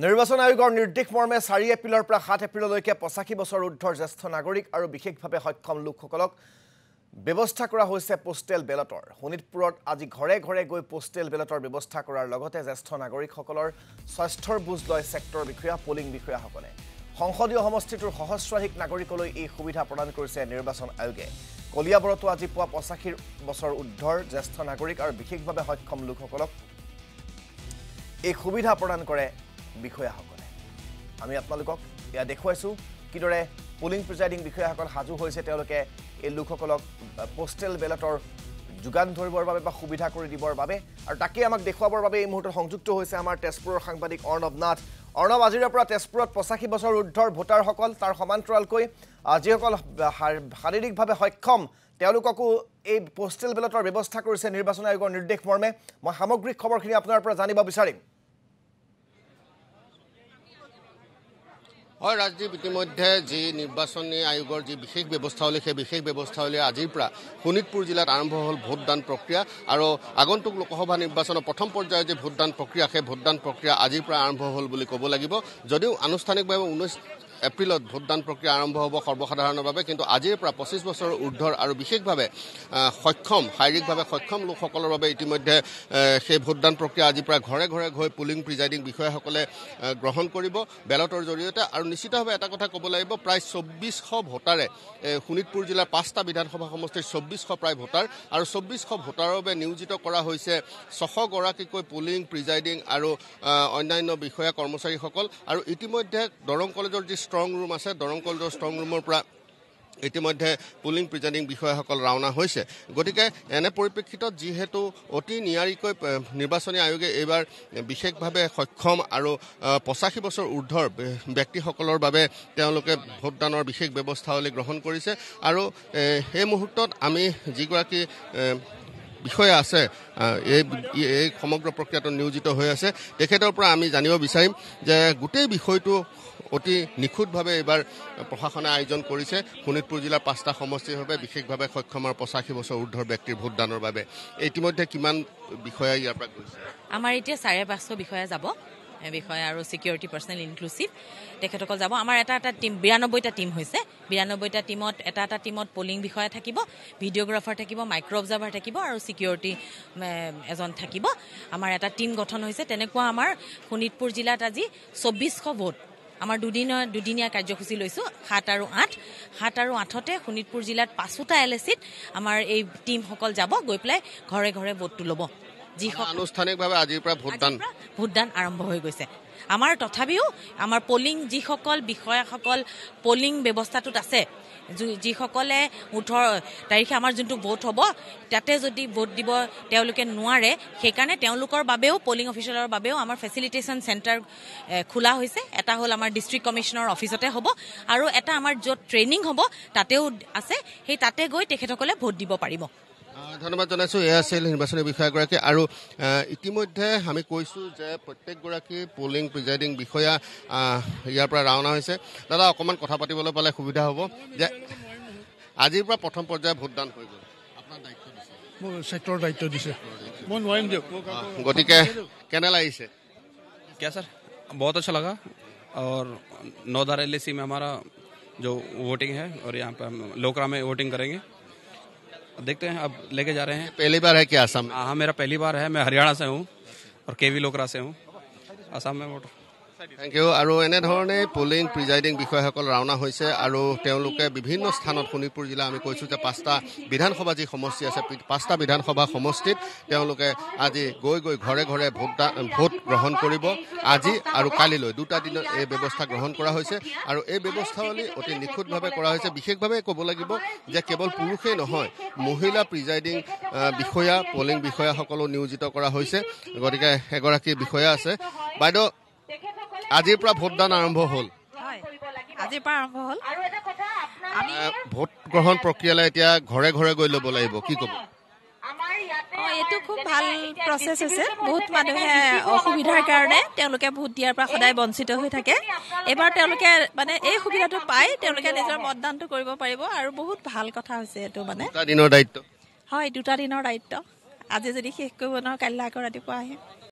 নিৰ্বাচন আয়োগৰ নিৰ্দেশ মৰ্মে 4 এপ্ৰিলৰ পৰা 7 এপ্ৰিললৈকে 85 বছৰ ঊৰ্ধ্বৰ জ্যেষ্ঠ নাগৰিক আৰু বিশেষভাৱে সক্ষম লোকসকলক ব্যৱস্থা কৰা হৈছে পোষ্টেল বেলটৰ। শোণিতপুৰত আজি ঘৰে ঘৰে গৈ পোষ্টেল বেলটৰ ব্যৱস্থা কৰাৰ লগতে জ্যেষ্ঠ নাগৰিকসকলৰ স্বাস্থ্যৰ বুজ লয় সেক্টৰ বিষয়া পোলিং বিষয়াসকলে। সংসদীয় সমষ্টিটোৰ সহস্ৰাধিক নাগৰিকলৈ এই সুবিধা প্ৰদান কৰিছে নিৰ্বাচন আয়োগে। কলিয়াবৰতো আজি পুৱা 85 বছৰ ঊৰ্ধ্বৰ জ্যেষ্ঠ নাগৰিক আৰু বিশেষভাৱে সক্ষম লোকসকলক এই সুবিধা প্ৰদান কৰে বিষয়াসকলে। আমি আপোনালোকক ইয়া দেখুৱাইছো কিদৰে পোলিং প্ৰিজাইডিং বিষয়াসকল সাজু হৈছে। তেওঁলোকে এই লোকসকলক পোষ্টেল বেলটৰ যোগান ধৰিবৰ বাবে বা সুবিধা কৰি দিবৰ বাবে আৰু তাকে আমাক দেখুৱাবৰ বাবে এই মুহূৰ্তত সংযুক্ত হৈছে আমাৰ তেজপুৰৰ সাংবাদিক অৰ্ণৱ নাথ। অৰ্ণৱ, আজিৰ পৰা তেজপুৰত 85 বছৰ ঊৰ্ধ্বৰ ভোটাৰসকল তাৰ সমান্তৰালকৈ যিসকল শাৰীৰিকভাৱে সক্ষম তেওঁলোককো এই পোষ্টেল বেলটৰ ব্যৱস্থা কৰিছে নিৰ্বাচন আয়োগৰ নিৰ্দেশ মৰ্মে। মই সামগ্ৰিক খবৰখিনি আপোনাৰ পৰা জানিব বিচাৰিম। হয় ৰাজদীপ, ইতিমধ্যে যি নিৰ্বাচনী আয়োগৰ যি বিশেষ ব্যৱস্থাৱলী সেই বিশেষ ব্যৱস্থাৱলী আজিৰ পৰা শোণিতপুৰ জিলাত আৰম্ভ হ'ল ভোটদান প্ৰক্ৰিয়া আৰু আগন্তুক লোকসভা নিৰ্বাচনৰ প্ৰথম পৰ্যায়ৰ যি ভোটদান প্ৰক্ৰিয়া সেই ভোটদান প্ৰক্ৰিয়া আজিৰ পৰা আৰম্ভ হ'ল বুলি ক'ব লাগিব। যদিও আনুষ্ঠানিকভাৱে 19 এপ্ৰিলত ভোটদান প্ৰক্ৰিয়া আৰম্ভ হ'ব সৰ্বসাধাৰণৰ বাবে, কিন্তু আজিৰ পৰা 25 বছৰৰ ঊৰ্ধ্বৰ আৰু বিশেষভাৱে শাৰীৰিকভাৱে সক্ষম লোকসকলৰ বাবে ইতিমধ্যে সেই ভোটদান প্ৰক্ৰিয়া আজিৰ পৰা ঘৰে ঘৰে গৈ পোলিং প্ৰিজাইডিং বিষয়াসকলে গ্ৰহণ কৰিব বেলটৰ জৰিয়তে। আৰু নিশ্চিতভাৱে এটা কথা ক'ব লাগিব, প্ৰায় 2400 ভোটাৰে শোণিতপুৰ জিলাৰ 5টা বিধানসভা সমষ্টিৰ 2400 প্ৰায় ভোটাৰ আৰু 2400 ভোটাৰৰ বাবে নিয়োজিত কৰা হৈছে 600 গৰাকীকৈ পোলিং প্ৰিজাইডিং আৰু অন্যান্য বিষয়া কৰ্মচাৰীসকল। আৰু ইতিমধ্যে দৰং কলেজৰ যি ষ্ট্ৰং ৰুম আছে, দৰং কলেজৰ ষ্ট্ৰং ৰুমৰ পৰা ইতিমধ্যে পোলিং প্ৰিজাইডিং বিষয়াসকল ৰাওনা হৈছে। গতিকে এনে পৰিপ্ৰেক্ষিতত যিহেতু অতি নিয়াৰিকৈ নিৰ্বাচনী আয়োগে এইবাৰ বিশেষভাৱে সক্ষম আৰু 85 বছৰ ঊৰ্ধ্বৰ ব্যক্তিসকলৰ বাবে তেওঁলোকে ভোটদানৰ বিশেষ ব্যৱস্থাৱলী গ্ৰহণ কৰিছে। আৰু এই মুহূৰ্তত আমি যিগৰাকী বিষয়া আছে এই সমগ্ৰ প্ৰক্ৰিয়াটো নিয়োজিত হৈ আছে তেখেতৰ পৰা আমি জানিব বিচাৰিম যে গোটেই বিষয়টো অতি নিখুঁতভাৱে এইবাৰ প্ৰশাসনে আয়োজন কৰিছে শোণিতপুৰ জিলাৰ 5টা সমষ্টিৰ বাবে বিশেষভাৱে সক্ষম আৰু 85 বছৰ ঊৰ্ধ্বৰ ব্যক্তিৰ ভোটদানৰ বাবে। ইতিমধ্যে কিমান বিষয়া ইয়াৰ পৰা গৈছে? আমাৰ এতিয়া 550 বিষয়া যাব, বিষয়া আৰু ছিকিউৰিটি পাৰ্চনেল ইনক্লুচিভ তেখেতসকল যাব। আমাৰ এটা টিম 92টা টিম হৈছে। 92টা টিমত এটা টিমত পোলিং বিষয়া থাকিব, ভিডিঅ'গ্ৰাফাৰ থাকিব, মাইক্ৰ' অবজাৰ্ভাৰ থাকিব আৰু ছিকিউৰিটি এজন থাকিব। আমাৰ এটা টিম গঠন হৈছে। তেনেকুৱা আমাৰ শোণিতপুৰ জিলাত আজি 2400 ভোট আমাৰ দুদিনীয়া কাৰ্যসূচী লৈছোঁ 7 আৰু 8। 7 আৰু 8তে শোণিতপুৰ জিলাত 5টা LACত আমাৰ এই টিমসকল যাব, গৈ পেলাই ঘৰে ঘৰে ভোটটো ল'ব। আনুষ্ঠানিকভাৱে আজিৰ পৰা ভোটদান আৰম্ভ হৈ গৈছে। আমাৰ তথাপিও আমাৰ পোলিং যিসকল বিষয়াসকল পোলিং ব্যৱস্থাটোত আছে, যিসকলে 18 তাৰিখে আমাৰ যোনটো ভোট হ'ব তাতে যদি ভোট দিব তেওঁলোকে নোৱাৰে, সেইকাৰণে তেওঁলোকৰ বাবেও পোলিং অফিচাৰৰ বাবেও আমাৰ ফেচিলিটেশ্যন চেণ্টাৰ খোলা হৈছে। এটা হ'ল আমাৰ ডিষ্ট্ৰিক্ট কমিশ্যনাৰ অফিচতে হ'ব আৰু এটা আমাৰ য'ত ট্ৰেইনিং হ'ব তাতেও আছে। সেই তাতে গৈ তেখেতসকলে ভোট দিব পাৰিব। ধন্যবাদ জনাইছোঁ। এয়া আছিল নিৰ্বাচনী বিষয়াগৰাকী। আৰু ইতিমধ্যে আমি কৈছোঁ যে প্ৰত্যেকগৰাকী পোলিং প্ৰিজাইডিং বিষয়া ইয়াৰ পৰা ৰাওনা হৈছে। দাদা, অকণমান কথা পাতিবলৈ পালে সুবিধা হ'ব যে আজিৰ পৰা প্ৰথম পৰ্যায়ৰ ভোটদান হৈ গ'ল, আপোনাৰ দায়িত্ব দিছে? মোৰ ছেক্টৰৰ দায়িত্ব দিছে, মই নোৱাৰিম দিয়ক। গতিকে কেনে লাগিছে? क्या सर, बहुत अच्छा लगा। और 9 LAC में हमारा जो वोटिंग है और यहाँ पे हम लोकरा में वोटिंग करेंगे। देखते हैं, अब लेके जा रहे हैं। पहली बार है क्या असम? हाँ, मेरा पहली बार है। मैं हरियाणा से हूँ और KV लोकरा से हूँ, असम में वोट। Thank U. আৰু এনেধৰণে পোলিং প্ৰিজাইডিং বিষয়াসকল ৰাওনা হৈছে আৰু তেওঁলোকে বিভিন্ন স্থানত শোণিতপুৰ জিলা আমি কৈছোঁ যে 5টা বিধানসভা যি সমষ্টি আছে 5টা বিধানসভা সমষ্টিত তেওঁলোকে আজি গৈ ঘৰে ঘৰে ভোট গ্ৰহণ কৰিব। আজি আৰু কালিলৈ 2টা দিনত এই ব্যৱস্থা গ্ৰহণ কৰা হৈছে আৰু এই ব্যৱস্থাৱলী অতি নিখুঁতভাৱে কৰা হৈছে। বিশেষভাৱে ক'ব লাগিব যে কেৱল পুৰুষেই নহয়, মহিলা প্ৰিজাইডিং বিষয়া পোলিং বিষয়াসকলো নিয়োজিত কৰা হৈছে। গতিকে এগৰাকী বিষয়া আছে। বাইদেউ, আজিৰ পৰা ভোটদান আৰম্ভ হ'ল। আজিৰ পৰা আৰম্ভ হ'ল। ভোট গ্ৰহণ প্ৰক্ৰিয়ালৈ এতিয়া ঘৰে ঘৰে গৈ ল'ব লাগিব, কি ক'ব? এইটো খুব ভাল প্ৰচেছ হৈছে। বহুত মানুহে অসুবিধাৰ কাৰণে তেওঁলোকে ভোট দিয়াৰ পৰা সদায় বঞ্চিত হৈ থাকে। এইবাৰ তেওঁলোকে এই সুবিধাটো পাই তেওঁলোকে নিজৰ মতদানটো কৰিব পাৰিব আৰু বহুত ভাল কথা হৈছে এইটো। 2টা দিনৰ দায়িত্ব। হয়, 2টা দিনৰ দায়িত্ব। আজি যদি শেষ কৰিব নোৱাৰো কাইলৈ আকৌ ৰাতিপুৱা আহিম।